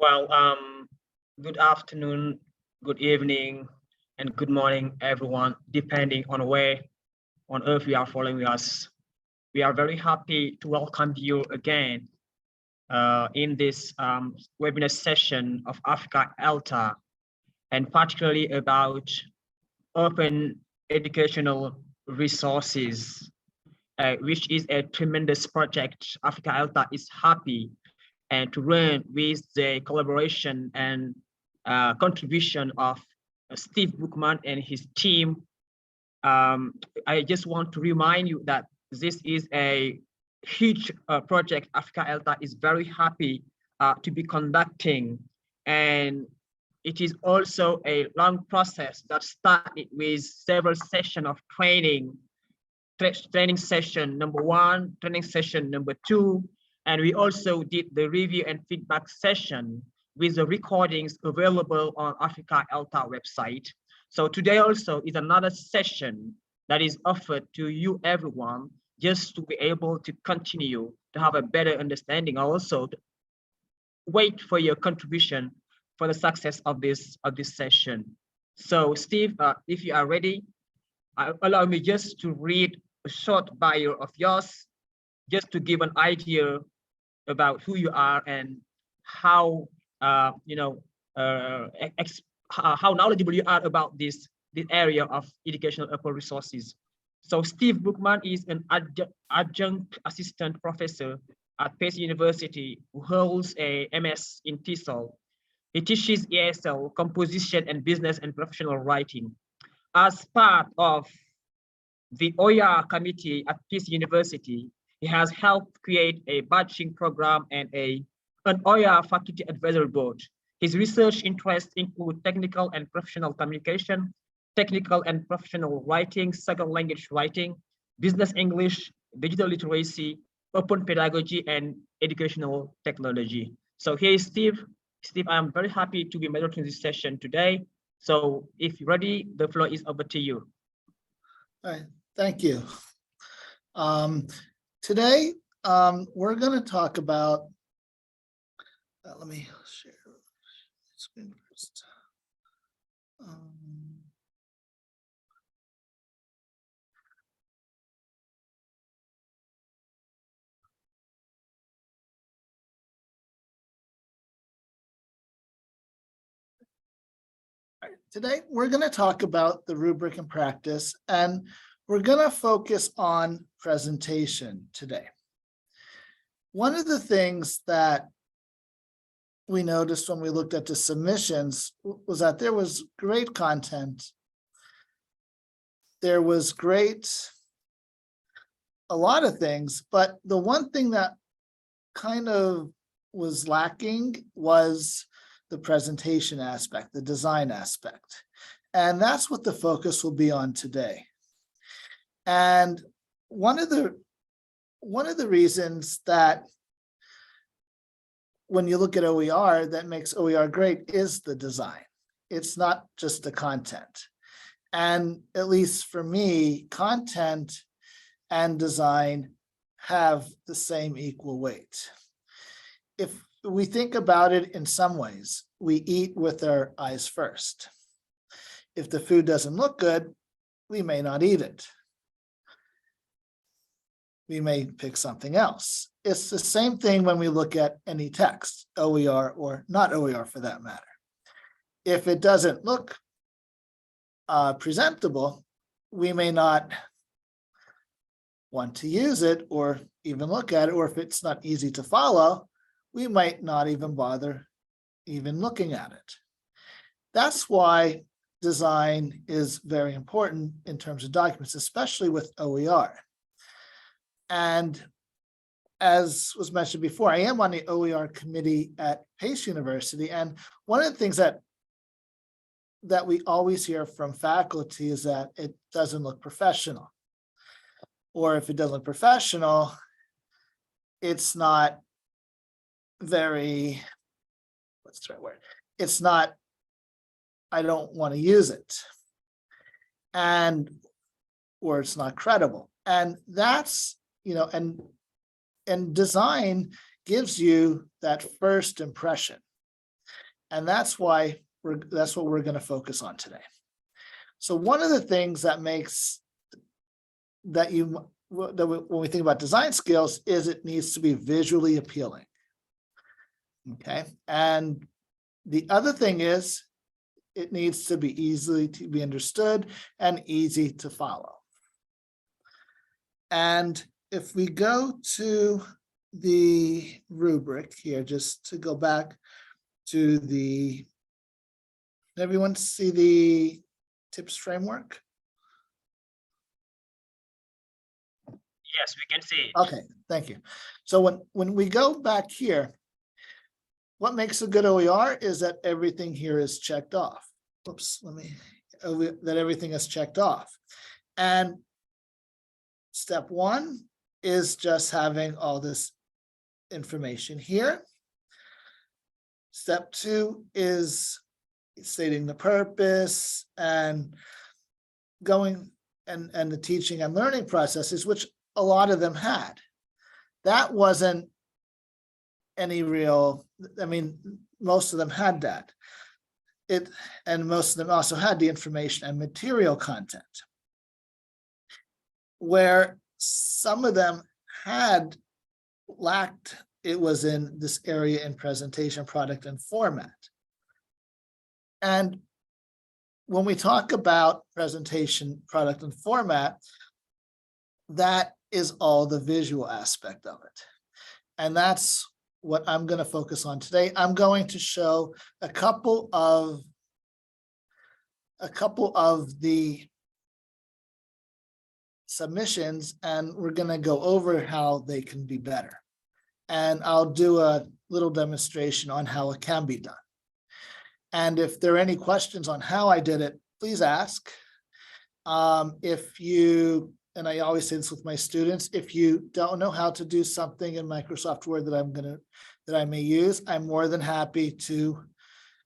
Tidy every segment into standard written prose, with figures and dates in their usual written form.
Well, good afternoon, good evening, and good morning, everyone, depending on where on earth you are following us. We are very happy to welcome you again in this webinar session of Africa ELTA, and particularly about open educational resources, which is a tremendous project. Africa ELTA is happy and to run with the collaboration and contribution of Steve Bookman and his team. I just want to remind you that this is a huge project Africa ELTA is very happy to be conducting, and it is also a long process that started with several sessions of training session number 1, training session number 2, and we also did the review and feedback session with the recordings available on Africa ELTA website. So today also is another session that is offered to you everyone, just to be able to continue to have a better understanding. Also wait for your contribution for the success of this session. So Steve, if you are ready, allow me just to read a short bio of yours, just to give an idea about who you are and how how knowledgeable you are about this area of educational open resources. So Steve Bookman is an adjunct assistant professor at Pace University who holds a MS in TESOL. He teaches ESL, composition and business and professional writing. As part of the OER committee at Pace University, he has helped create a badging program and an OER faculty advisory board. His research interests include technical and professional communication, technical and professional writing, second language writing, business English, digital literacy, open pedagogy, and educational technology. So here is Steve. Steve, I'm very happy to be moderating this session today. So if you're ready, the floor is over to you. All right, thank you. Today, we're going to talk about, let me share the screen first. Today, we're going to talk about the rubric in practice, and we're going to focus on presentation today. One of the things that we noticed when we looked at the submissions was that there was great content. There was a lot of things, but the one thing that kind of was lacking was the presentation aspect, the design aspect. And that's what the focus will be on today. And one of the reasons that when you look at OER that makes OER great is the design. It's not just the content. And at least for me, content and design have the same equal weight. If we think about it in some ways, we eat with our eyes first. If the food doesn't look good, we may not eat it. We may pick something else. It's the same thing when we look at any text, OER or not OER for that matter. If it doesn't look presentable, we may not want to use it or even look at it, or if it's not easy to follow, we might not even bother even looking at it. That's why design is very important in terms of documents, especially with OER. And as was mentioned before, I am on the OER committee at Pace University. And one of the things that we always hear from faculty is that it doesn't look professional. Or if it doesn't look professional, it's not very, what's the right word? It's not, I don't want to use it. Or it's not credible. And that's, and design gives you that first impression. And that's what we're going to focus on today. So one of the things that makes when we think about design skills is it needs to be visually appealing. Okay. And the other thing is it needs to be easily to be understood and easy to follow. And if we go to the rubric here, just to go back to everyone see the tips framework? Yes, we can see it. Okay, thank you. So when we go back here, what makes a good OER is that everything here is checked off. Oops, that everything is checked off. And step one is just having all this information here. Step two is stating the purpose and going and the teaching and learning processes, which a lot of them had. That wasn't any real, I mean, most of them had that. And most of them also had the information and material content. Where some of them lacked, it was in this area in presentation, product, and format. And when we talk about presentation, product, and format, that is all the visual aspect of it. And that's what I'm going to focus on today. I'm going to show a couple of the submissions, and we're going to go over how they can be better. And I'll do a little demonstration on how it can be done. And if there are any questions on how I did it, please ask. And I always say this with my students, if you don't know how to do something in Microsoft Word that I may use, I'm more than happy to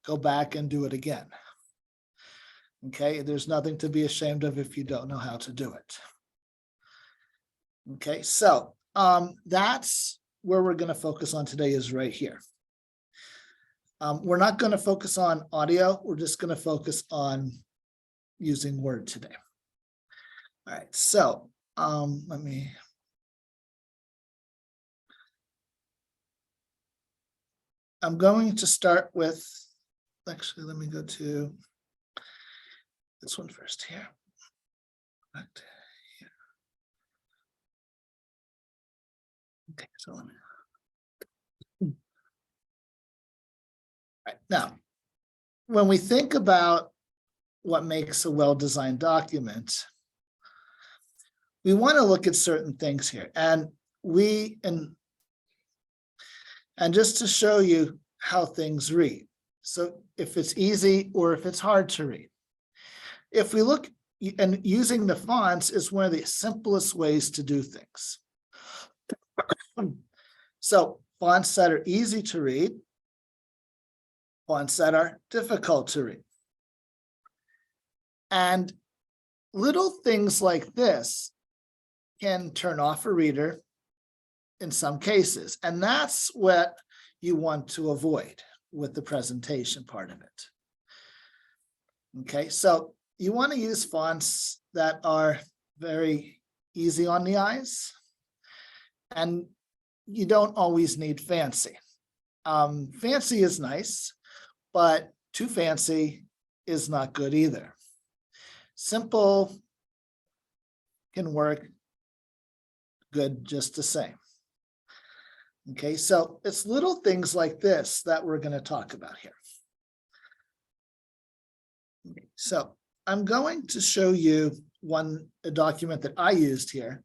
go back and do it again. Okay, there's nothing to be ashamed of if you don't know how to do it. Okay, so that's where we're going to focus on today, is right here. We're not going to focus on audio. We're just going to focus on using Word today. All right, so I'm going to start with, actually, let me go to this one first here. Right here. Okay, so let me. All right, now, when we think about what makes a well-designed document, we want to look at certain things here, and just to show you how things read. So if it's easy or if it's hard to read. If we look, and using the fonts is one of the simplest ways to do things. So fonts that are easy to read, fonts that are difficult to read. And little things like this can turn off a reader in some cases. And that's what you want to avoid with the presentation part of it. Okay, so you want to use fonts that are very easy on the eyes, and you don't always need fancy. Fancy is nice, but too fancy is not good either. Simple can work good just the same. Okay, so it's little things like this that we're going to talk about here. Okay, so I'm going to show you a document that I used here.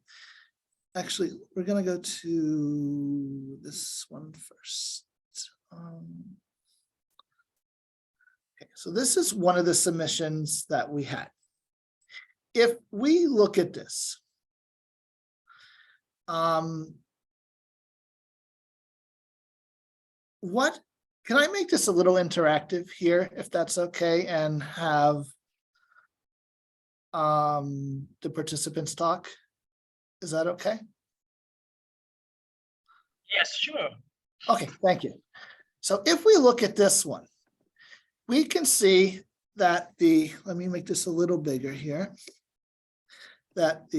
Actually, we're going to go to this one first. Okay, so this is one of the submissions that we had. If we look at this, can I make this a little interactive here, if that's okay, and have the participants talk? Is that okay? Yes, sure. Okay, thank you. So if we look at this one, we can see that let me make this a little bigger here, that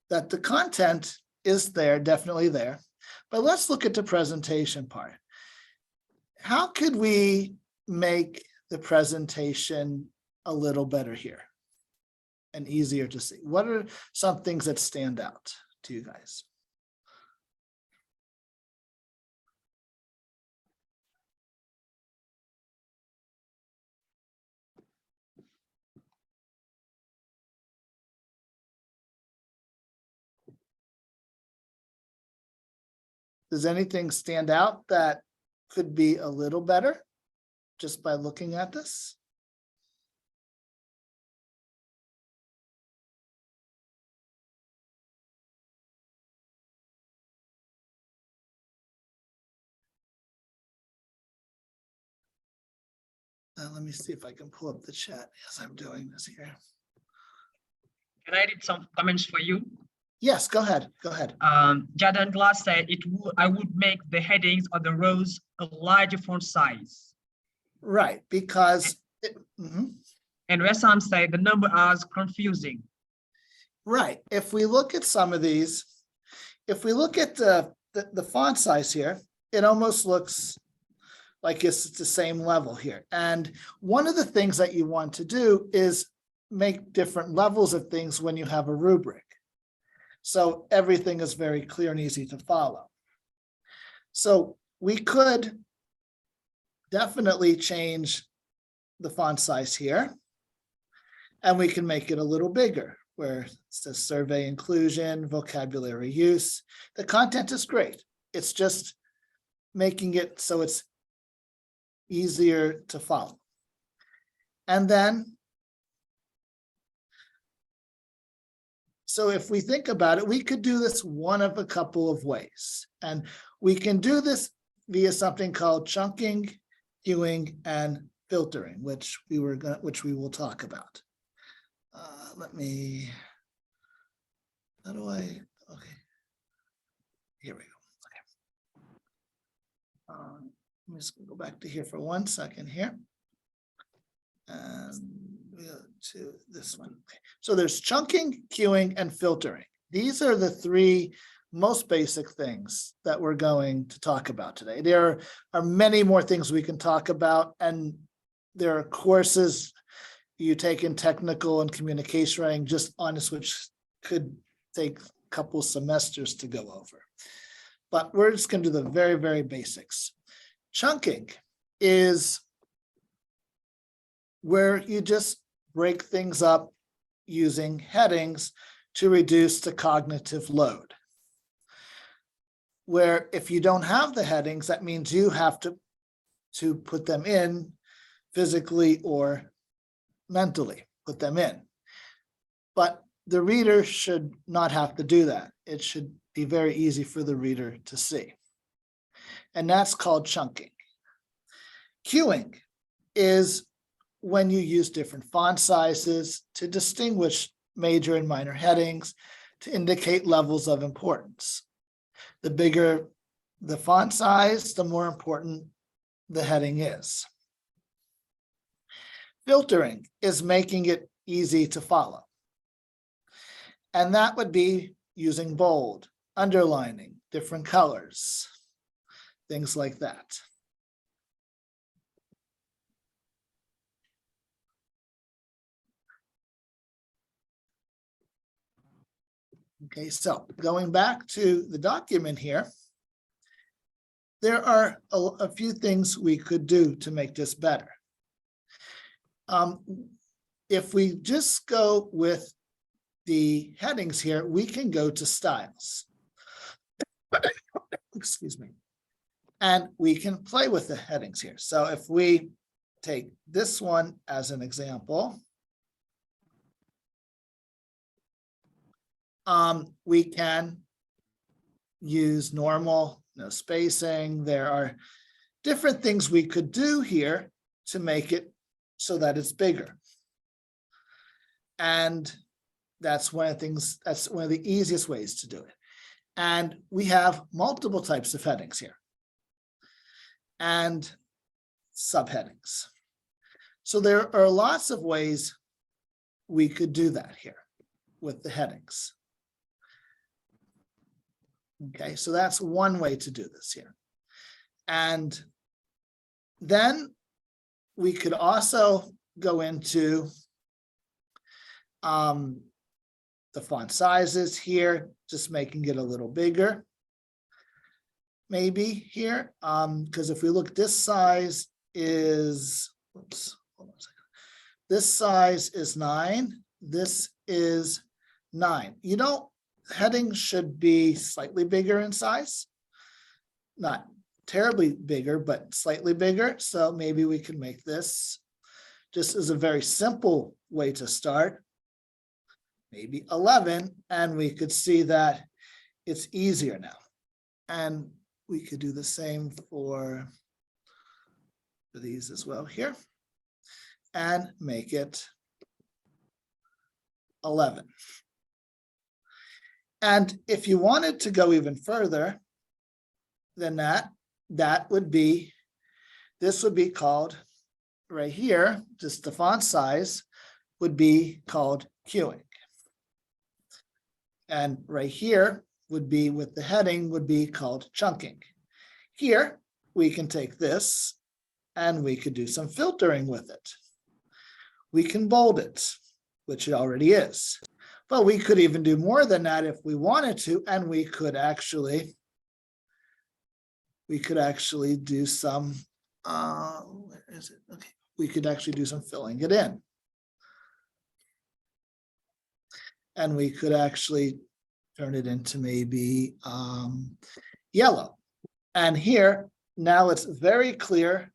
that the content is there, definitely there. But let's look at the presentation part. How could we make the presentation a little better here and easier to see? What are some things that stand out to you guys? Does anything stand out that could be a little better just by looking at this? Let me see if I can pull up the chat as I'm doing this here. Can I read some comments for you? Yes, go ahead. Go ahead. Jordan Glass said I would make the headings of the rows a larger font size. Right, because And Wessam said the number is confusing. right. If we look at some of these, if we look at the font size here, it almost looks like it's at the same level here. And one of the things that you want to do is make different levels of things when you have a rubric. So everything is very clear and easy to follow. So we could definitely change the font size here. And we can make it a little bigger, where it says survey inclusion, vocabulary use. The content is great. It's just making it so it's easier to follow. And then, so if we think about it, we could do this one of a couple of ways. And we can do this via something called chunking, queuing, and filtering, which we will talk about. Let me, how do I, okay. Here we go. Okay. I'm just gonna go back to here for 1 second here. And we'll go to this one. Okay. So there's chunking, queuing, and filtering. These are the three most basic things that we're going to talk about today. There are many more things we can talk about, and there are courses you take in technical and communication writing just on this, which could take a couple semesters to go over. But we're just going to do the very, very basics. Chunking is where you just break things up using headings to reduce the cognitive load. Where if you don't have the headings, that means you have to put them in physically or mentally, put them in. But the reader should not have to do that. It should be very easy for the reader to see. And that's called chunking. Queuing is when you use different font sizes to distinguish major and minor headings to indicate levels of importance. The bigger the font size, the more important the heading is. Filtering is making it easy to follow. And that would be using bold, underlining, different colors, things like that. Okay, so going back to the document here, there are a few things we could do to make this better. If we just go with the headings here, we can go to styles. Excuse me. And we can play with the headings here. So if we take this one as an example, we can use normal, no spacing. There are different things we could do here to make it so that it's bigger. And that's one of the things, that's one of the easiest ways to do it. And we have multiple types of headings here. and subheadings. So there are lots of ways we could do that here with the headings. Okay, so that's one way to do this here. And then we could also go into the font sizes here, just making it a little bigger. Maybe here, because if we look, this size is, oops, hold on a second. This size is 9. This is 9. You know, headings should be slightly bigger in size. Not terribly bigger, but slightly bigger. So maybe we can make this just as a very simple way to start. Maybe 11, and we could see that it's easier now. And we could do the same for these as well here, and make it 11. And if you wanted to go even further than that, this would be called right here, just the font size would be called queuing. And right here would be with the heading would be called chunking. Here, we can take this and we could do some filtering with it. We can bold it, which it already is. But we could even do more than that if we wanted to, and we could actually do some, where is it? Okay, we could actually do some filling it in. And we could actually turn it into maybe yellow. And here, now it's very clear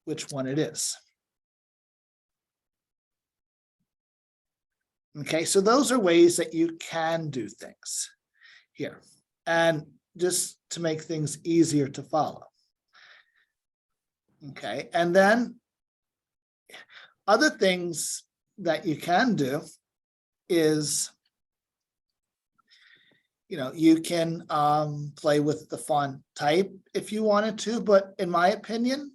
which one it is. Okay, so those are ways that you can do things here. And just to make things easier to follow. Okay, and then other things that you can do is, you know, you can play with the font type if you wanted to, but in my opinion,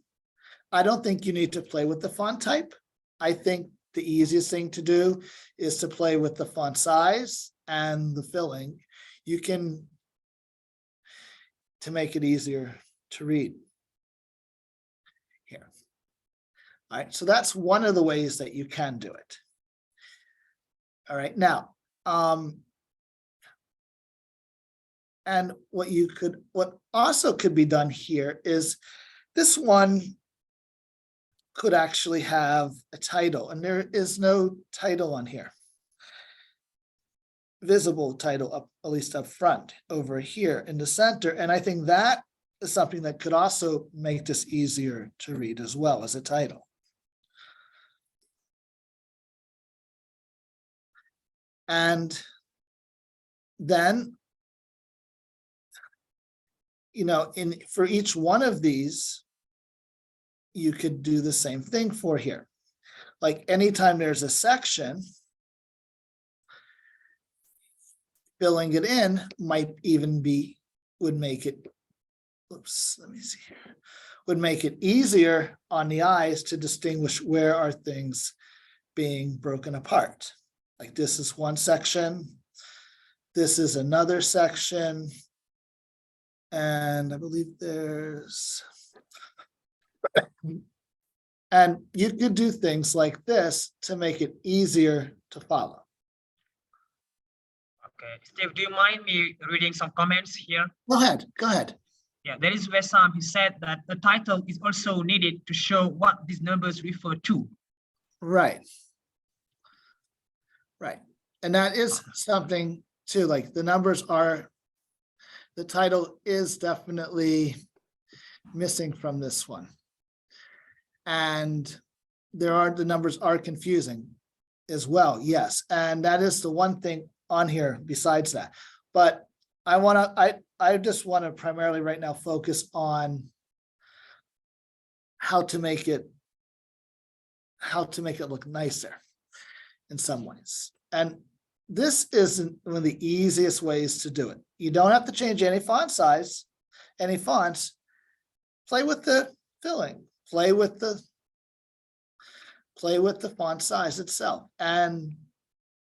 I don't think you need to play with the font type. I think the easiest thing to do is to play with the font size and the filling. You can, to make it easier to read here. All right, so that's one of the ways that you can do it. All right, now, and what also could be done here is this one could actually have a title, and there is no title on here. Visible title up, at least up front over here in the center. And I think that is something that could also make this easier to read as well as a title. And then, you know, for each one of these, you could do the same thing for here. Like anytime there's a section, filling it in might even be, would make it, oops, let me see here, would make it easier on the eyes to distinguish where are things being broken apart. Like this is one section, this is another section, and I believe there's, and you could do things like this to make it easier to follow. Okay, Steve, do you mind me reading some comments here? Go ahead, go ahead. Yeah, there is Wessam. He said that the title is also needed to show what these numbers refer to. Right. Right. And that is something too, like the numbers are, the title is definitely missing from this one. And the numbers are confusing as well, yes. And that is the one thing on here besides that. But I just want to primarily right now focus on how to make it look nicer in some ways. And this isn't one of the easiest ways to do it. You don't have to change any font size. any fonts, play with the filling, play with the font size itself and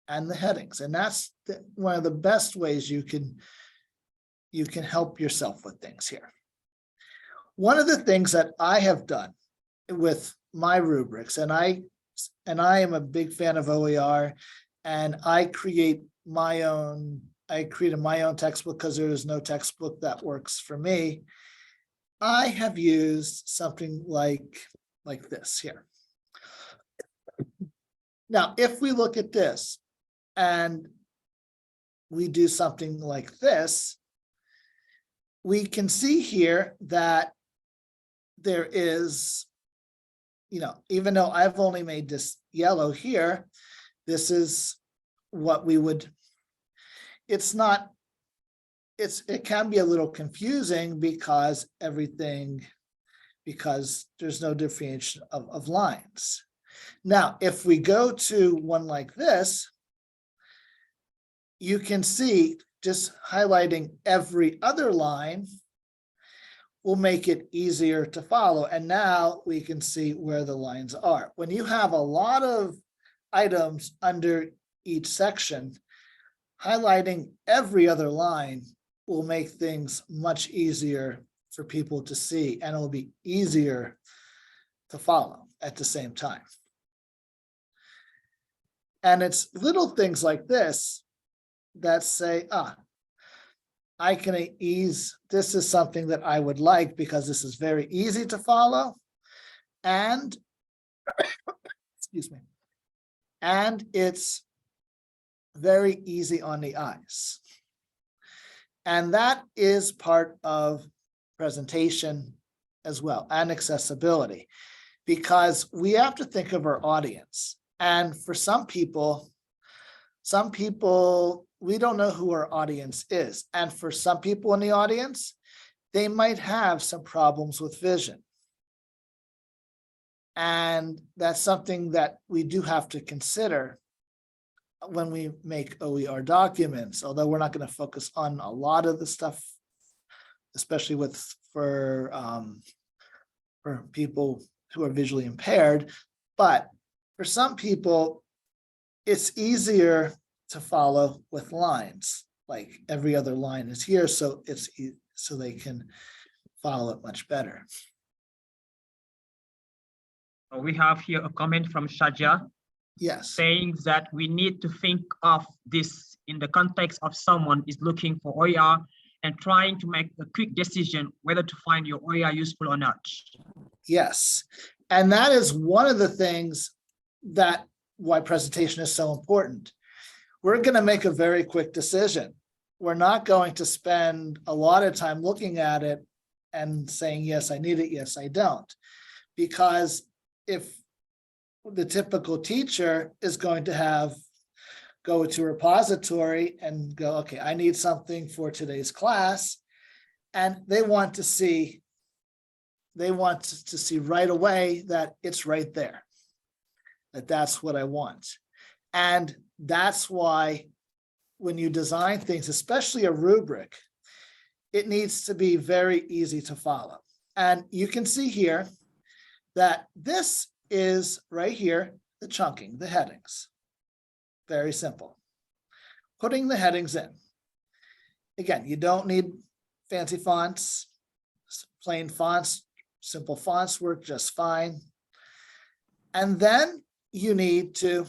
the headings. And that's one of the best ways you can help yourself with things here. One of the things that I have done with my rubrics, and I am a big fan of OER, and I created my own textbook because there is no textbook that works for me. I have used something like this here. Now, if we look at this and we do something like this, we can see here that there is, even though I've only made this yellow here, this is what we would, it can be a little confusing because there's no differentiation of lines. Now, if we go to one like this, you can see just highlighting every other line will make it easier to follow. And now we can see where the lines are. When you have a lot of items under each section, highlighting every other line will make things much easier for people to see, and it will be easier to follow at the same time. And it's little things like this that say, I can ease, this is something that I would like because this is very easy to follow. And, excuse me, and it's very easy on the eyes. And that is part of presentation as well, and accessibility, because we have to think of our audience. And for some people, we don't know who our audience is. And for some people in the audience, they might have some problems with vision. And that's something that we do have to consider when we make OER documents, although we're not going to focus on a lot of the stuff, especially for people who are visually impaired. But for some people, it's easier to follow with lines, like every other line is here, so so they can follow it much better. We have here a comment from Shaja. Yes. Saying that we need to think of this in the context of someone is looking for OER and trying to make a quick decision whether to find your OER useful or not. Yes, and that is one of the things why presentation is so important. We're going to make a very quick decision. We're not going to spend a lot of time looking at it and saying, yes, I need it, yes, I don't. Because if the typical teacher is going to go to a repository and go, okay, I need something for today's class, and they want to see right away that it's right there, that's what I want. And that's why when you design things, especially a rubric, it needs to be very easy to follow. And you can see here that this is right here, the chunking, the headings. Very simple. Putting the headings in. Again, you don't need fancy fonts. Plain fonts, simple fonts work just fine. And then you need to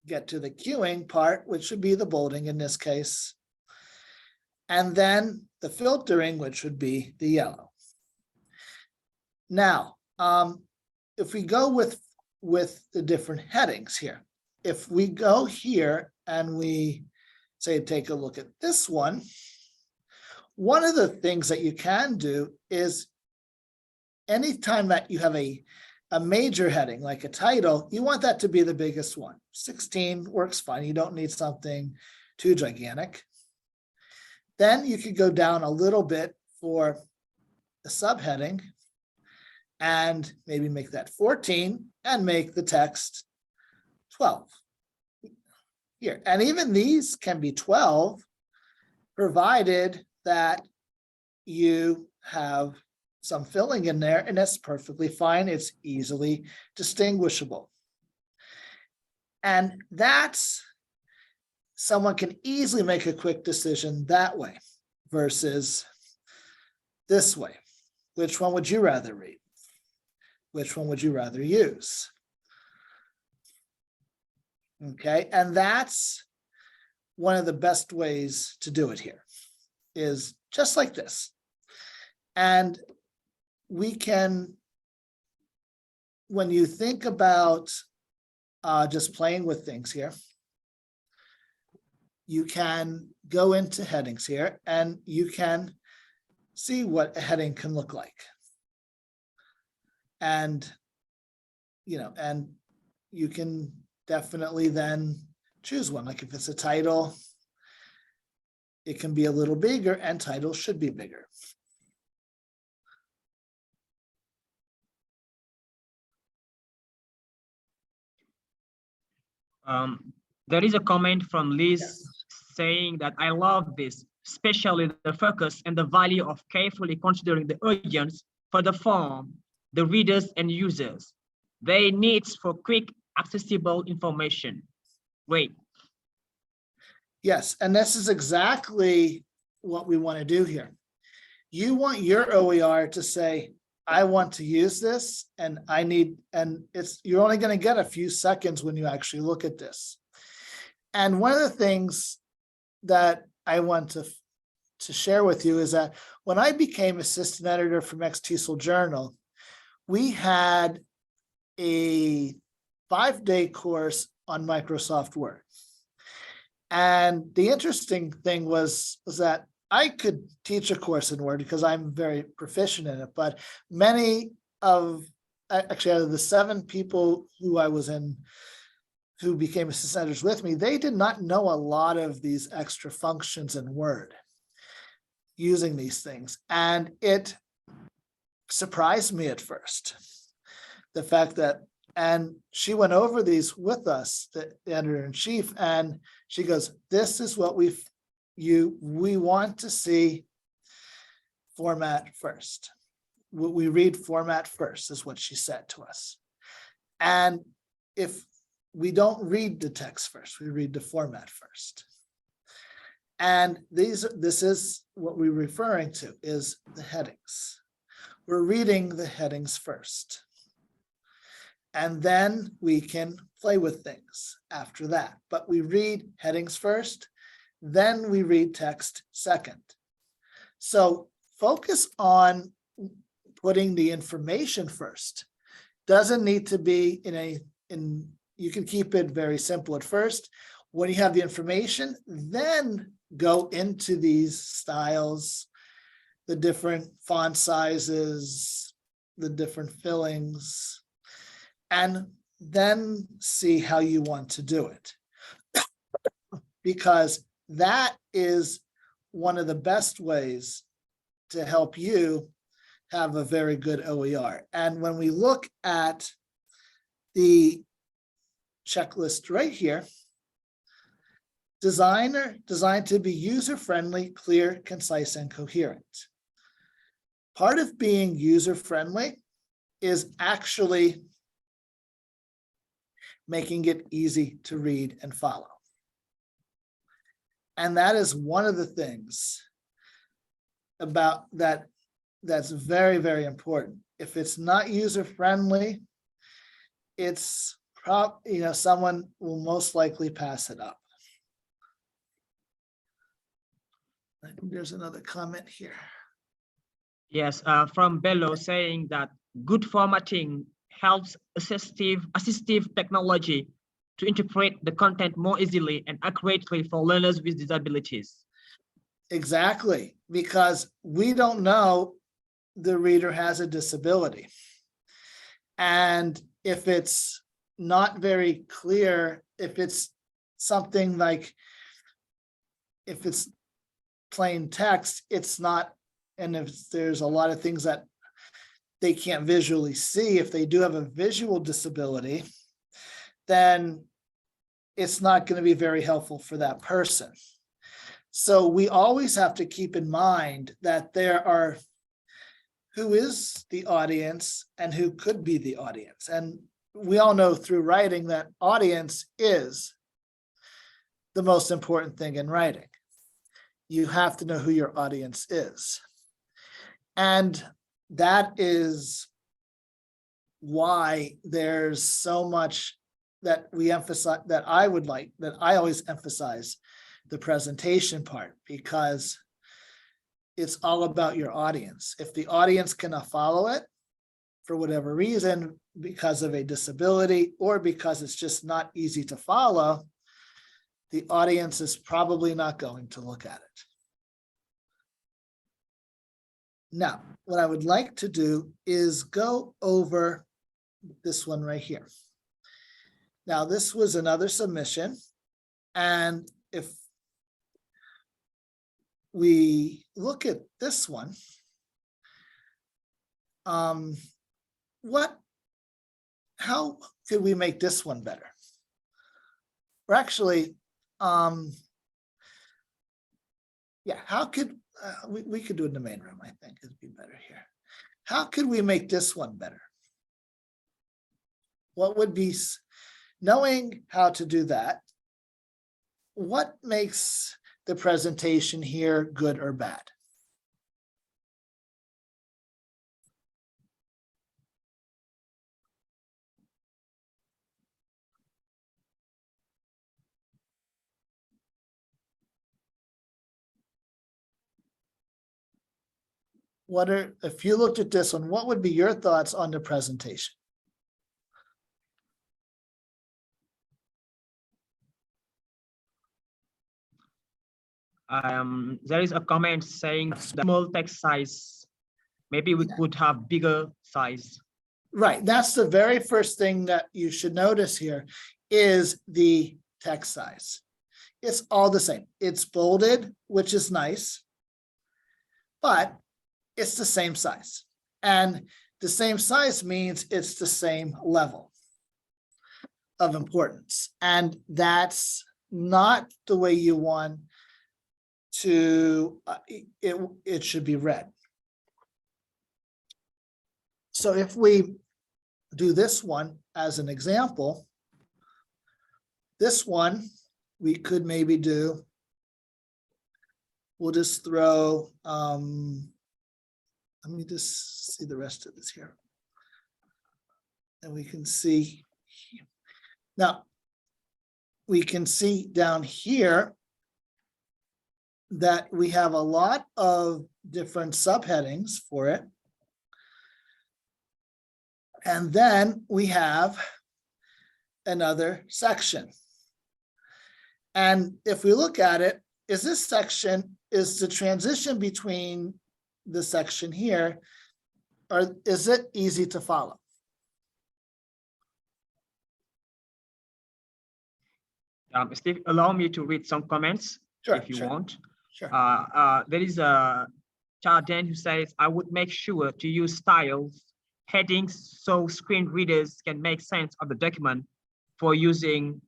get to the queuing part, which would be the bolding in this case. And then the filtering, which would be the yellow. Now, if we go with the different headings here, if we go here and we say, take a look at this one of the things that you can do is anytime that you have a major heading, like a title, you want that to be the biggest one. 16 works fine. You don't need something too gigantic. Then you could go down a little bit for the subheading and maybe make that 14 and make the text 12 here. And even these can be 12, provided that you have some filling in there, and that's perfectly fine. It's easily distinguishable. And that's, someone can easily make a quick decision that way versus this way. Which one would you rather read? Which one would you rather use? Okay, and that's one of the best ways to do it here, is just like this. And we can, when you think about just playing with things here, you can go into headings here and you can see what a heading can look like. And, and you can definitely then choose one. Like if it's a title, it can be a little bigger, and titles should be bigger. There is a comment from Liz Yes. saying that I love this, especially the focus and the value of carefully considering the audience for the form, the readers and users, their needs for quick, accessible information. Great. Yes, and this is exactly what we want to do here. You want your OER to say, I want to use this, and I need, and you're only going to get a few seconds when you actually look at this. And one of the things that I want to share with you is that when I became assistant editor for ex-TESOL Journal, we had a 5-day course on Microsoft Word. And the interesting thing was that I could teach a course in Word because I'm very proficient in it, but many of, actually out of the 7 people who I was in, who became assistant editors with me, they did not know a lot of these extra functions in Word using these things. And it surprised me at first, the fact that, and she went over these with us, the editor-in-chief, and she goes, this is what we want to see format first. We read format first, is what she said to us. And if we don't read the text first, we read the format first. And this is what we're referring to, is the headings. We're reading the headings first. And then we can play with things after that. But we read headings first, then we read text second. So focus on putting the information first. Doesn't need to be you can keep it very simple at first. When you have the information, then go into these styles, the different font sizes, the different fillings, and then see how you want to do it. Because that is one of the best ways to help you have a very good OER. And when we look at the checklist right here, designed to be user-friendly, clear, concise, and coherent. Part of being user-friendly is actually making it easy to read and follow. And that is one of the things about that's very, very important. If it's not user-friendly, it's someone will most likely pass it up. I think there's another comment here. Yes, from Bello saying that good formatting helps assistive technology to interpret the content more easily and accurately for learners with disabilities. Exactly, because we don't know the reader has a disability. And if it's not very clear, if it's something like, if it's plain text, it's not, and if there's a lot of things that they can't visually see, if they do have a visual disability, then it's not going to be very helpful for that person. So we always have to keep in mind that there are who is the audience and who could be the audience. And we all know through writing that audience is the most important thing in writing. You have to know who your audience is. And that is why there's so much that we emphasize, that I always emphasize the presentation part, because it's all about your audience. If the audience cannot follow it for whatever reason, because of a disability or because it's just not easy to follow, the audience is probably not going to look at it. Now, what I would like to do is go over this one right here. Now, this was another submission, and if we look at this one, how could we make this one better? Or actually, how could we could do it in the main room? I think it'd be better here. How could we make this one better? What would be, knowing how to do that, what makes the presentation here good or bad? If you looked at this one, what would be your thoughts on the presentation? There is a comment saying small text size. Maybe we could have bigger size. Right, that's the very first thing that you should notice here is the text size. It's all the same. It's bolded, which is nice, but it's the same size. And the same size means it's the same level of importance. And that's not the way you want to, it should be read. So if we do this one as an example, this one we could maybe do, we'll just throw, let me just see the rest of this here. And we can see, now we can see down here that we have a lot of different subheadings for it. And then we have another section. And if we look at it, is this section, is the transition between the section here, or is it easy to follow? Steve, allow me to read some comments if you want. Sure. There is a Charden who says, I would make sure to use styles, headings, so screen readers can make sense of the document for those using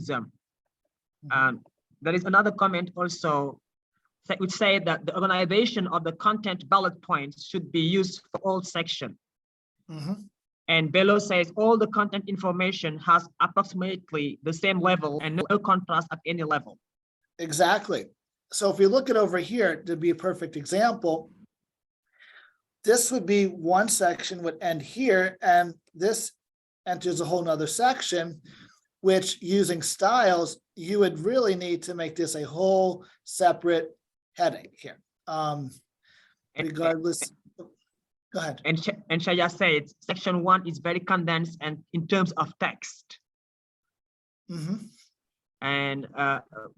them. There is another comment also that would say that the organization of the content bullet points should be used for all sections. And below says all the content information has approximately the same level and no contrast at any level. Exactly. So if we look at over here, to be a perfect example, this would be one section would end here, and this enters a whole nother section, which using styles, you would really need to make this a whole separate heading here. Regardless, go ahead. And Shaya said section 1 is very condensed and in terms of text. And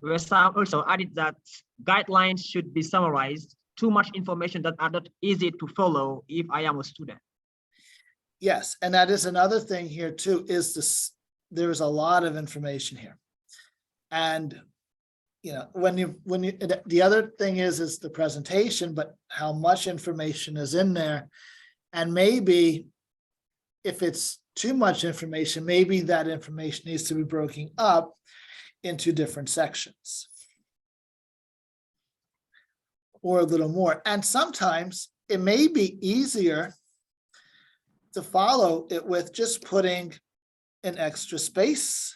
Wesam also added that guidelines should be summarized. Too much information that are not easy to follow if I am a student. Yes, and that is another thing here too, is this, there's a lot of information here. And you know, the other thing is the presentation, but how much information is in there. And maybe if it's too much information, maybe that information needs to be broken up into different sections. or a little more. And sometimes it may be easier to follow it with just putting an extra space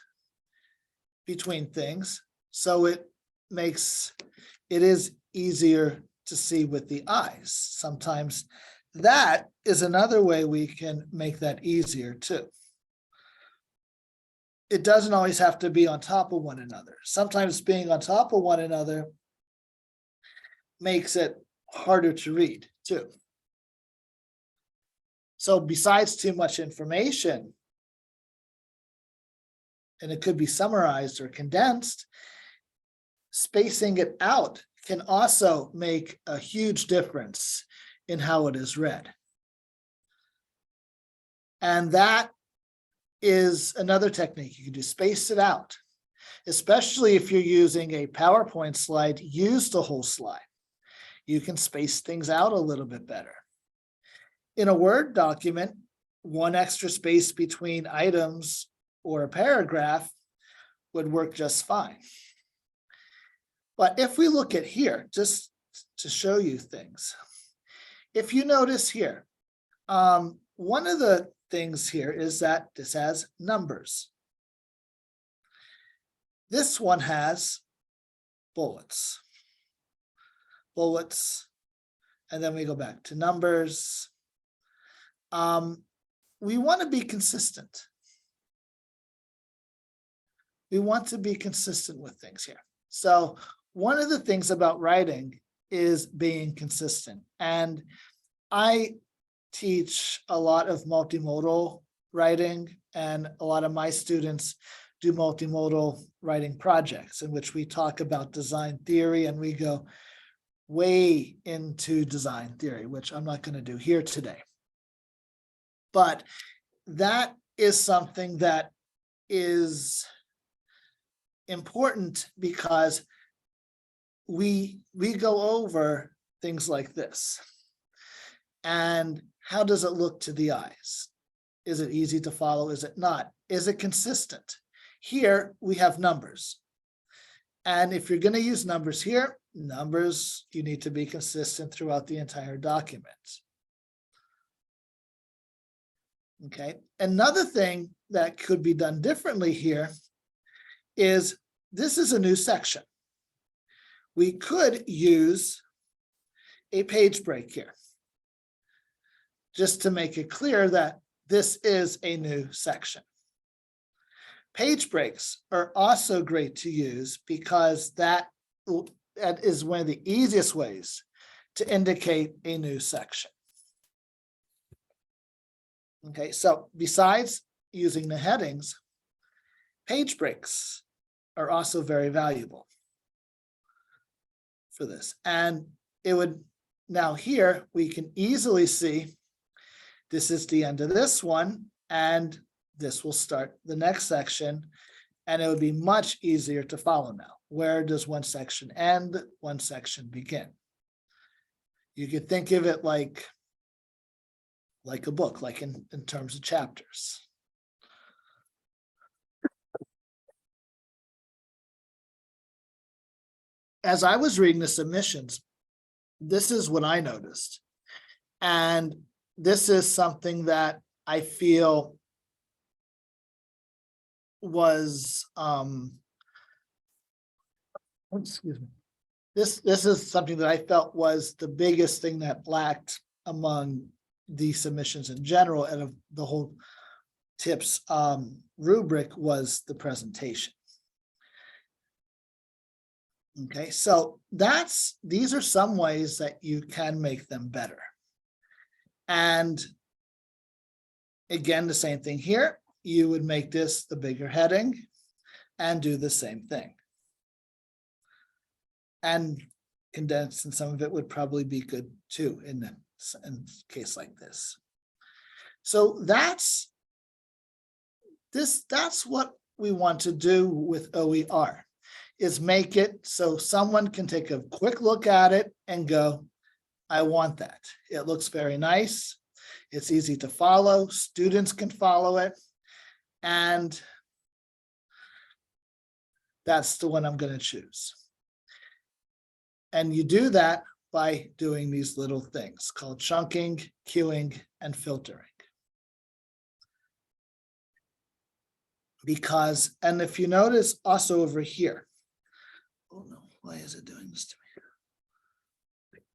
between things. So it is easier to see with the eyes. Sometimes that is another way we can make that easier too. It doesn't always have to be on top of one another. Sometimes being on top of one another makes it harder to read too. So besides too much information, and it could be summarized or condensed, spacing it out can also make a huge difference in how it is read. And that is another technique you can do, space it out. Especially if you're using a PowerPoint slide, use the whole slide. You can space things out a little bit better. In a Word document, one extra space between items or a paragraph would work just fine. But if we look at here, just to show you things, if you notice here, one of the things here is that this has numbers. This one has bullets, and then we go back to numbers. We want to be consistent. We want to be consistent with things here. So one of the things about writing is being consistent. And I teach a lot of multimodal writing, and a lot of my students do multimodal writing projects in which we talk about design theory, and we go way into design theory, which I'm not going to do here today. But that is something that is important because we go over things like this. And how does it look to the eyes? Is it easy to follow? Is it not? Is it consistent? Here we have numbers. And if you're going to use numbers here, numbers, you need to be consistent throughout the entire document. Okay. Another thing that could be done differently here is this is a new section. We could use a page break here, just to make it clear that this is a new section. Page breaks are also great to use because that is one of the easiest ways to indicate a new section. Okay, so besides using the headings, page breaks are also very valuable for this. And it would, now here, we can easily see this is the end of this one, and this will start the next section, and it would be much easier to follow now. Where does one section end? One section begin? You could think of it like a book, like in terms of chapters. As I was reading the submissions, this is what I noticed. And this is something that I feel was, excuse me. This is something that I felt was the biggest thing that lacked among the submissions in general, and of the whole tips rubric was the presentation. Okay, so these are some ways that you can make them better. And again, the same thing here. You would make this the bigger heading and do the same thing. And condense, and some of it would probably be good too in a case like this. So that's what we want to do with OER, is make it so someone can take a quick look at it and go, I want that. It looks very nice. It's easy to follow. Students can follow it. And that's the one I'm going to choose. And you do that by doing these little things called chunking, queuing, and filtering. Because, and if you notice also over here, oh no, why is it doing this to me?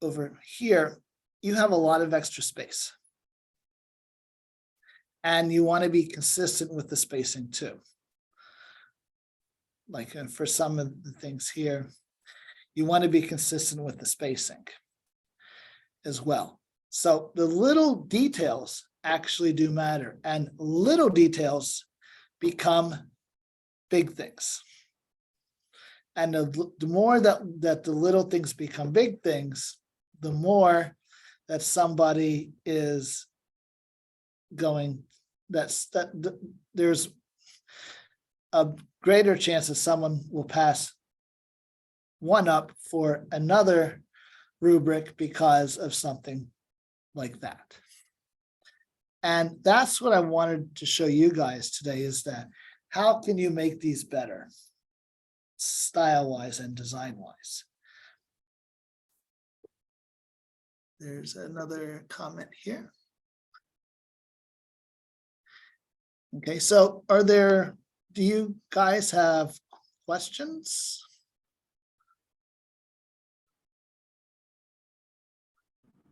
Over here, you have a lot of extra space. And you want to be consistent with the spacing too. Like for some of the things here, you want to be consistent with the spacing as well. So the little details actually do matter, and little details become big things. And the more that the little things become big things, the more that somebody is going, there's a greater chance that someone will pass one up for another rubric because of something like that. And that's what I wanted to show you guys today, is that how can you make these better style-wise and design-wise? There's another comment here. Okay, so do you guys have questions?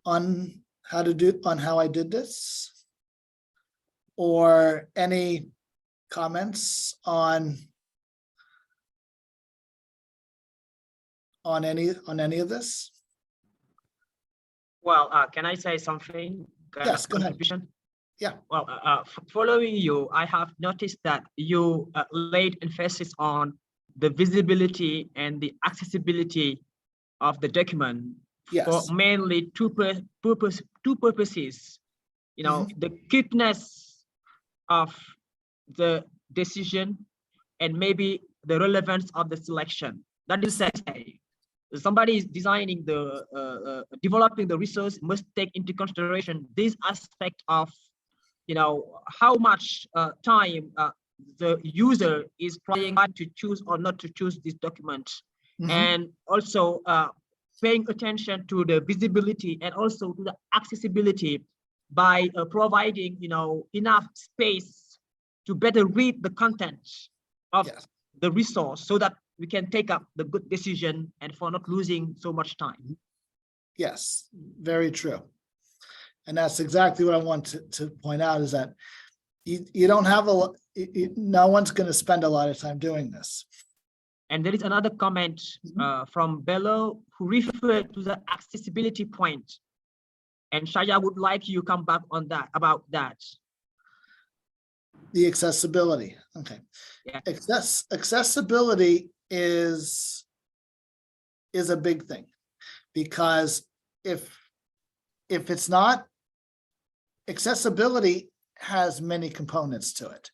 On how I did this? Or any comments on any of this? Well, can I say something? Yes, go ahead. Yeah. Well, following you, I have noticed that you laid emphasis on the visibility and the accessibility of the document. Yes. For mainly two purposes. You know, the quickness of the decision and maybe the relevance of the selection. That is to say, somebody is designing developing the resource must take into consideration this aspect of, you know, how much time the user is trying to choose or not to choose this document, and also paying attention to the visibility and also to the accessibility by providing, you know, enough space to better read the content of the resource so that we can take up the good decision and for not losing so much time. Yes, very true. And that's exactly what I want to point out, is that you don't have no one's going to spend a lot of time doing this. And there is another comment from Bello who referred to the accessibility point. And Shaya would like you come back on that, about that. The accessibility. Okay. Yeah. Accessibility is a big thing, because if it's not, accessibility has many components to it.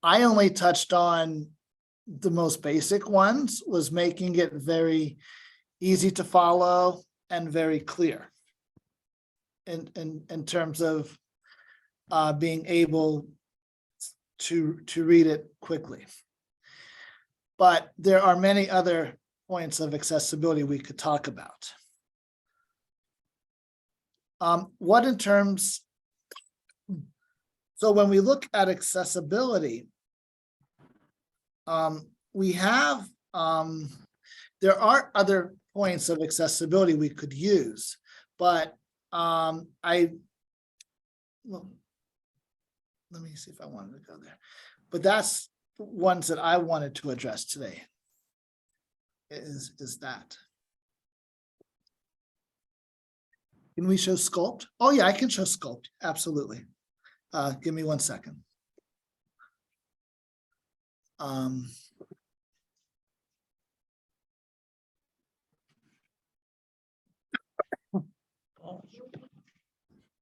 I only touched on the most basic ones, was making it very easy to follow and very clear in terms of being able to read it quickly. But there are many other points of accessibility we could talk about. What in terms, so when we look at accessibility, we have, there are other points of accessibility we could use, but well, let me see if I wanted to go there, but that's ones that I wanted to address today, is that. Can we show sculpt? Oh yeah, I can show sculpt, absolutely. Give me 1 second.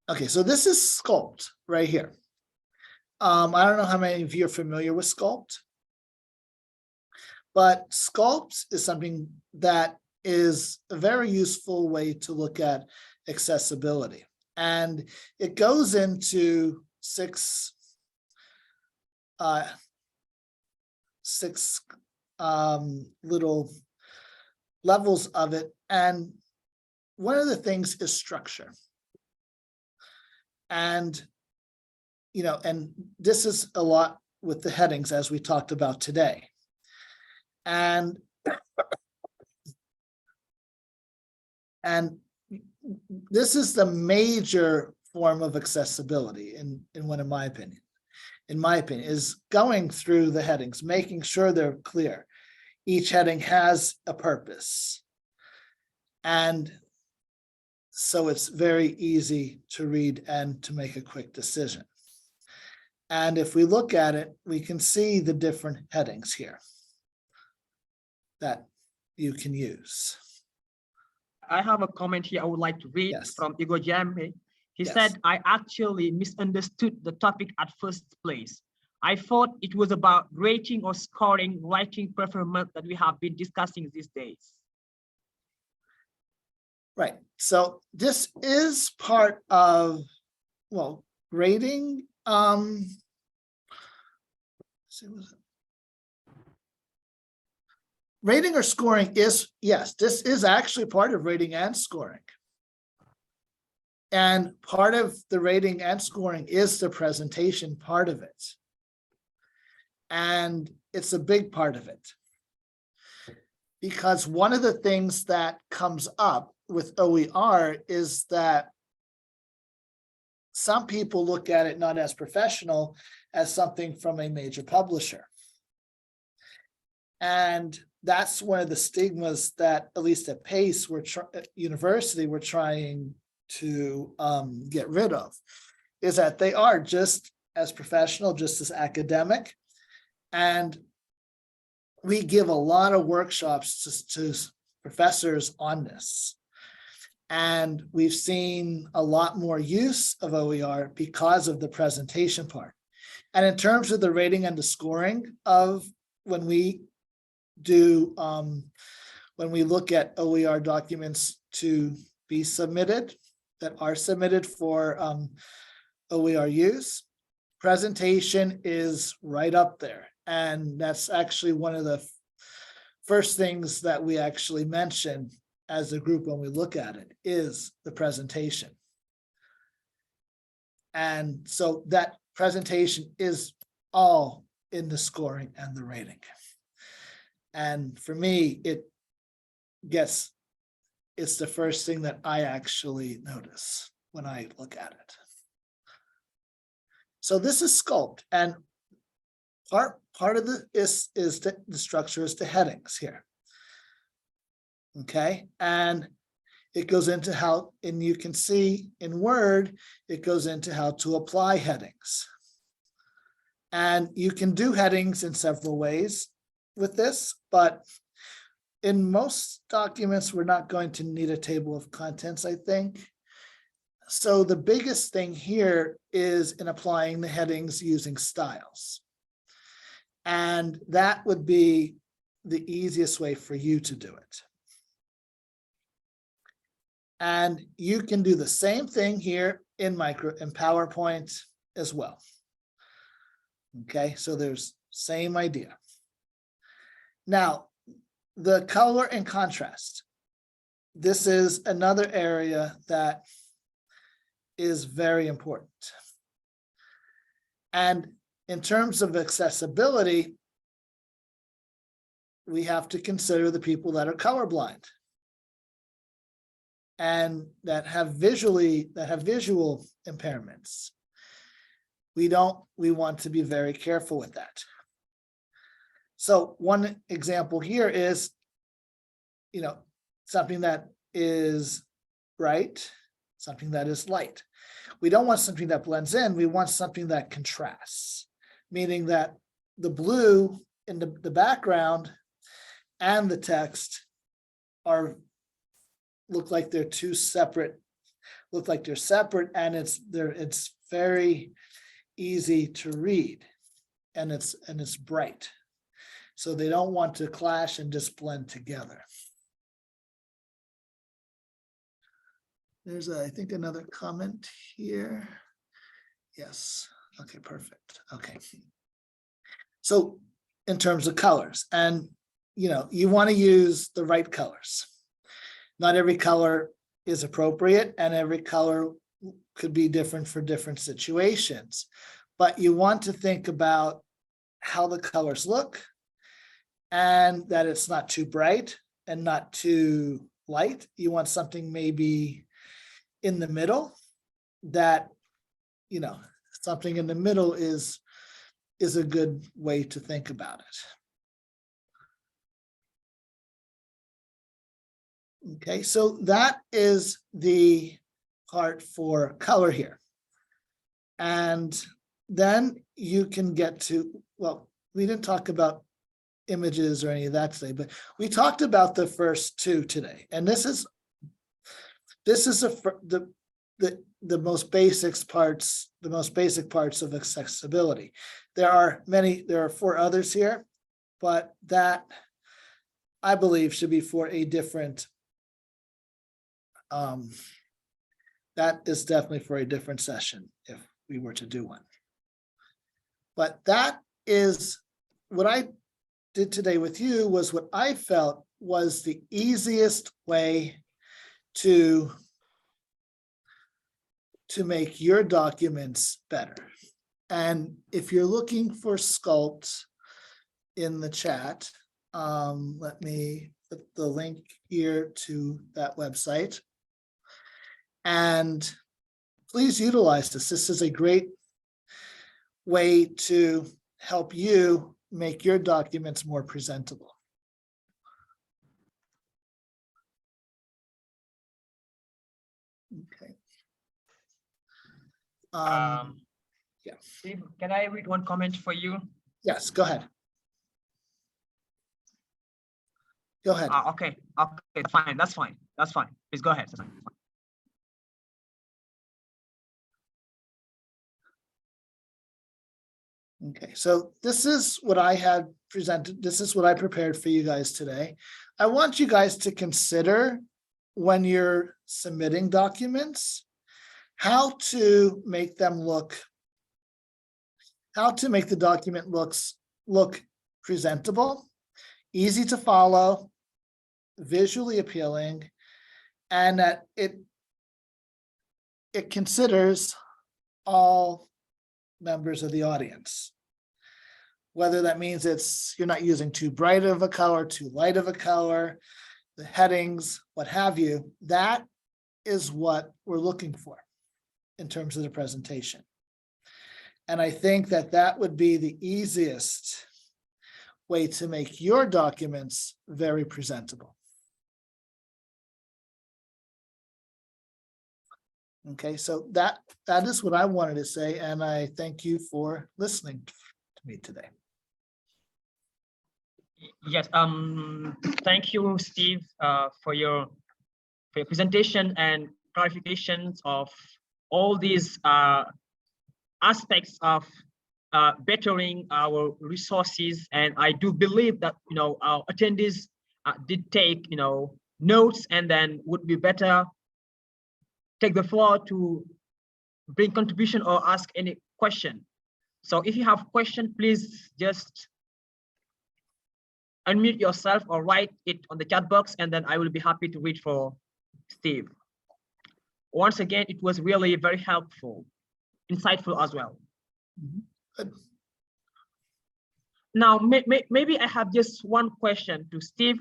Okay, so this is sculpt right here. I don't know how many of you are familiar with sculpt, but sculpt is something that is a very useful way to look at accessibility. And it goes into six little levels of it. And one of the things is structure. And, and this is a lot with the headings as we talked about today. And this is the major form of accessibility in my opinion, is going through the headings, making sure they're clear. Each heading has a purpose. And so it's very easy to read and to make a quick decision. And if we look at it, we can see the different headings here that you can use. I have a comment here I would like to read. Yes. From Igor Jambe. He Yes. said, I actually misunderstood the topic at first place. I thought it was about rating or scoring writing performance that we have been discussing these days. Right. So this is part of, well, grading. Rating or scoring is, yes, this is actually part of rating and scoring. And part of the rating and scoring is the presentation part of it. And it's a big part of it. Because one of the things that comes up with OER is that some people look at it not as professional, as something from a major publisher. And that's one of the stigmas that, at least at Pace, University, we're trying to get rid of, is that they are just as professional, just as academic. And we give a lot of workshops to professors on this. And we've seen a lot more use of OER because of the presentation part. And in terms of the rating and the scoring of when we do, when we look at OER documents to be submitted, that are submitted for OER use, presentation is right up there. And that's actually one of the first things that we actually mention as a group when we look at it, is the presentation. And so that presentation is all in the scoring and the rating. And for me, it's the first thing that I actually notice when I look at it. So this is scoped, and part of this is the structure is the headings here. Okay, and it goes into how, and you can see in Word, it goes into how to apply headings. And you can do headings in several ways with this, but in most documents, we're not going to need a table of contents, I think. So the biggest thing here is in applying the headings using styles. And that would be the easiest way for you to do it. And you can do the same thing here in PowerPoint as well. Okay, so there's same idea. Now, the color and contrast. This is another area that is very important. And in terms of accessibility, we have to consider the people that are colorblind and that have visual impairments. We want to be very careful with that. So one example here is, something that is bright, something that is light. We don't want something that blends in, we want something that contrasts, meaning that the blue in the background and the text look like they're two separate, and it's very easy to read, and it's bright. So they don't want to clash and just blend together. There's, I think, another comment here. Yes. Okay, perfect. Okay. So in terms of colors, and you want to use the right colors. Not every color is appropriate, and every color could be different for different situations. But you want to think about how the colors look, and that it's not too bright and not too light. You want something maybe in the middle, that, you know, something in the middle is a good way to think about it. Okay, so that is the part for color here. And then you can get to, well, we didn't talk about images or any of that today, but we talked about the first two today. And this is the most basic parts of accessibility. There are 4 others here, but that, I believe, should be for a different, that is definitely for a different session if we were to do one. But that is what I did today with you, was what I felt was the easiest way to make your documents better. And if you're looking for sculpt in the chat, let me put the link here to that website. And please utilize this. This is a great way to help you make your documents more presentable. Okay. Yeah. Steve, can I read one comment for you? Yes, go ahead. Go ahead. Okay, fine. That's fine. Please go ahead. Okay, so this is what I had presented. This is what I prepared for you guys today. I want you guys to consider, when you're submitting documents, how to make them look, how to make the document look presentable, easy to follow, visually appealing, and that it considers all members of the audience. Whether that means you're not using too bright of a color, too light of a color, the headings, what have you, that is what we're looking for in terms of the presentation. And I think that that would be the easiest way to make your documents very presentable. Okay, so that is what I wanted to say, and I thank you for listening to me today. Yes, thank you, Steve, for your presentation and clarifications of all these aspects of bettering our resources. And I do believe that, you know, our attendees did take, you know, notes, and then would be better take the floor to bring contribution or ask any question. So if you have question, please just unmute yourself or write it on the chat box, and then I will be happy to read for Steve. Once again, it was really very helpful, insightful as well. Good. Now, maybe I have just one question to Steve.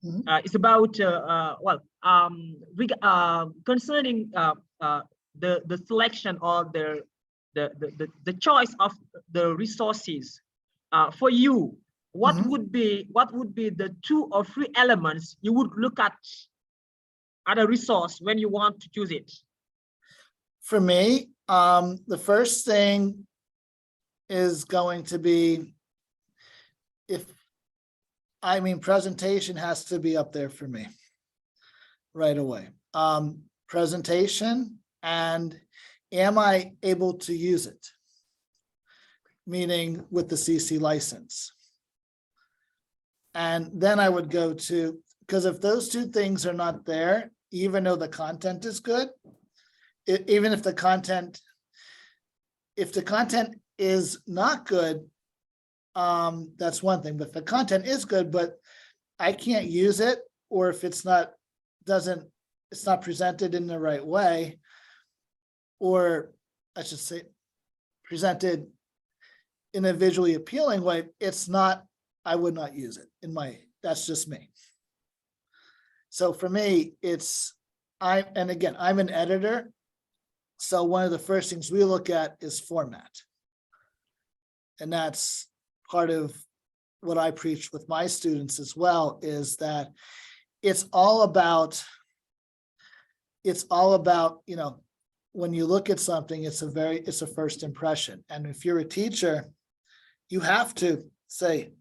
It's about concerning the selection or the choice of the resources. For you, what would be the 2 or 3 elements you would look at a resource when you want to choose it? For me, the first thing is going to be, presentation has to be up there for me right away. Presentation, and am I able to use it? Meaning with the CC license. And then I would go to, because if those 2 things are not there, even though the content is good, even if the content is not good, that's one thing. But if the content is good, but I can't use it, or if it's not, doesn't it's not presented in the right way, or I should say, presented in a visually appealing way, it's not, I would not use it that's just me. So for me, and again, I'm an editor. So one of the first things we look at is format. And that's part of what I preach with my students as well, is that it's all about, when you look at something, it's a first impression. And if you're a teacher, you have to say,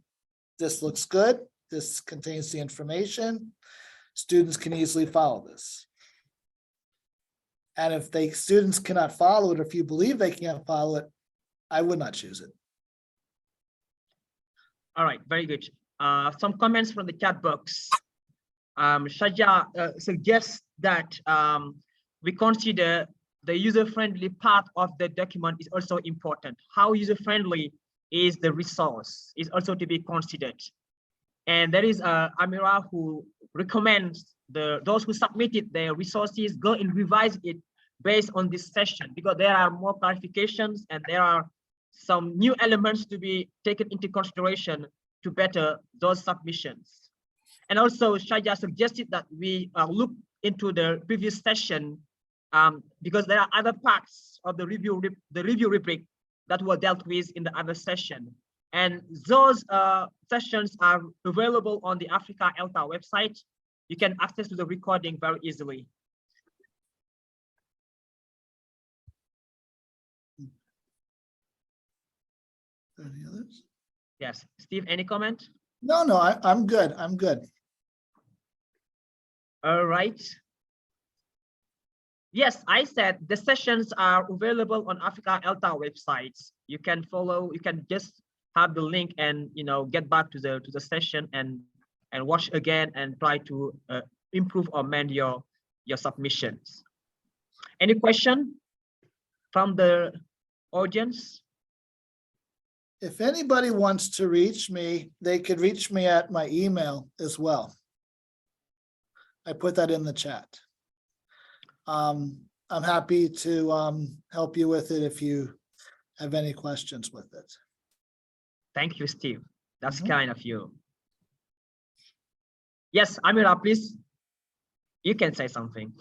this looks good, this contains the information, students can easily follow this. And if students cannot follow it, or if you believe they can't follow it, I would not choose it. All right, very good. Some comments from the chat box. Shaja suggests that we consider the user-friendly part of the document is also important. How user-friendly is the resource is also to be considered. And there is Amira who recommends those who submitted their resources go and revise it based on this session, because there are more clarifications and there are some new elements to be taken into consideration to better those submissions. And also Shaja suggested that we look into the previous session because there are other parts of the review rubric that were dealt with in the other session. And those sessions are available on the Africa ELTA website. You can access to the recording very easily. Any others? Yes, Steve, any comment? No, I'm good. I'm good. All right. Yes, I said the sessions are available on Africa ELTA websites. You can follow, you can just have the link and get back to the session and watch again and try to improve or amend your submissions. Any question from the audience? If anybody wants to reach me, they could reach me at my email as well. I put that in the chat. I'm happy to help you with it if you have any questions with it. Thank you, Steve. That's kind of you. Yes, Amira, please. You can say something.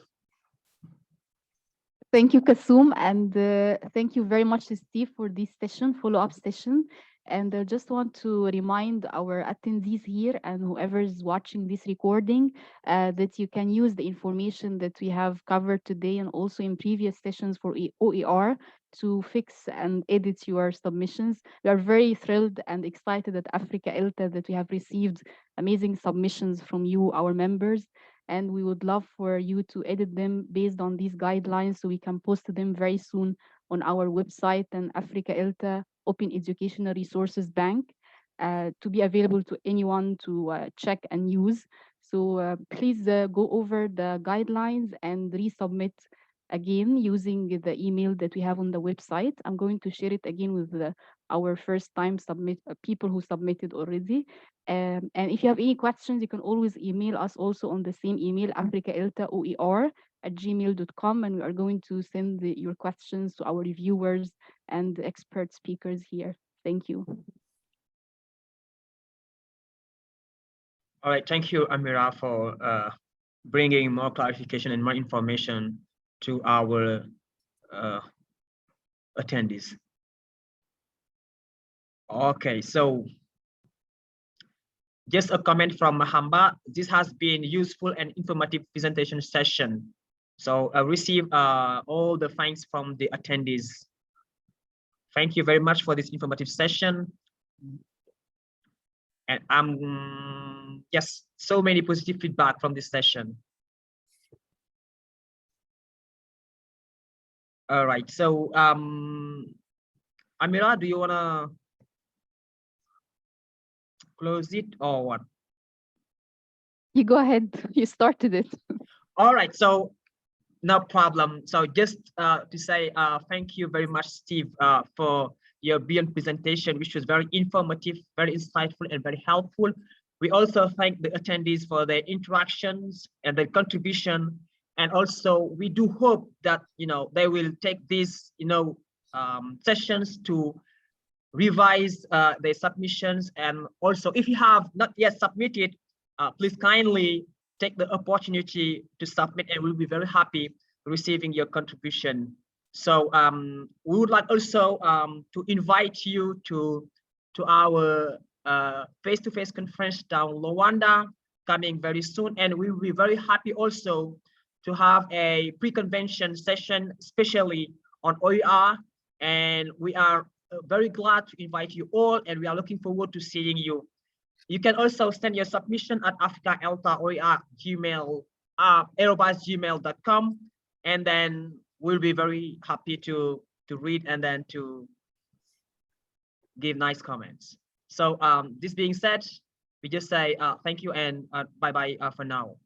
Thank you, Kasum, and thank you very much, Steve, for this session, follow-up session. And I just want to remind our attendees here and whoever is watching this recording that you can use the information that we have covered today and also in previous sessions for OER to fix and edit your submissions. We are very thrilled and excited at Africa ELTA that we have received amazing submissions from you, our members. And we would love for you to edit them based on these guidelines so we can post them very soon on our website and Africa ELTA Open Educational Resources Bank to be available to anyone to check and use. So please go over the guidelines and resubmit again using the email that we have on the website. I'm going to share it again with our first time people who submitted already. And if you have any questions, you can always email us also on the same email, africaeltaoer@gmail.com, and we are going to send your questions to our reviewers and expert speakers here. Thank you. All right, thank you, Amira, for bringing more clarification and more information to our attendees. Okay, so just a comment from Mahamba. This has been useful and informative presentation session. So I receive all the thanks from the attendees. Thank you very much for this informative session. And yes, so many positive feedback from this session. All right, so Amira, do you wanna close it or what? You go ahead, you started it. All right, so no problem. So just to say thank you very much, Steve, for your brilliant presentation, which was very informative, very insightful, and very helpful. We also thank the attendees for their interactions and their contribution. And also we do hope that, they will take these, sessions to revise their submissions. And also, if you have not yet submitted, please kindly take the opportunity to submit, and we'll be very happy receiving your contribution. So we would like also to invite you to our face-to-face conference down Luanda coming very soon, and we will be very happy also to have a pre-convention session, especially on OER, and we are very glad to invite you all, and we are looking forward to seeing you. You can also send your submission at africaelta@gmail.com, and then we'll be very happy to read and then to give nice comments. So this being said, we just say thank you and bye-bye for now.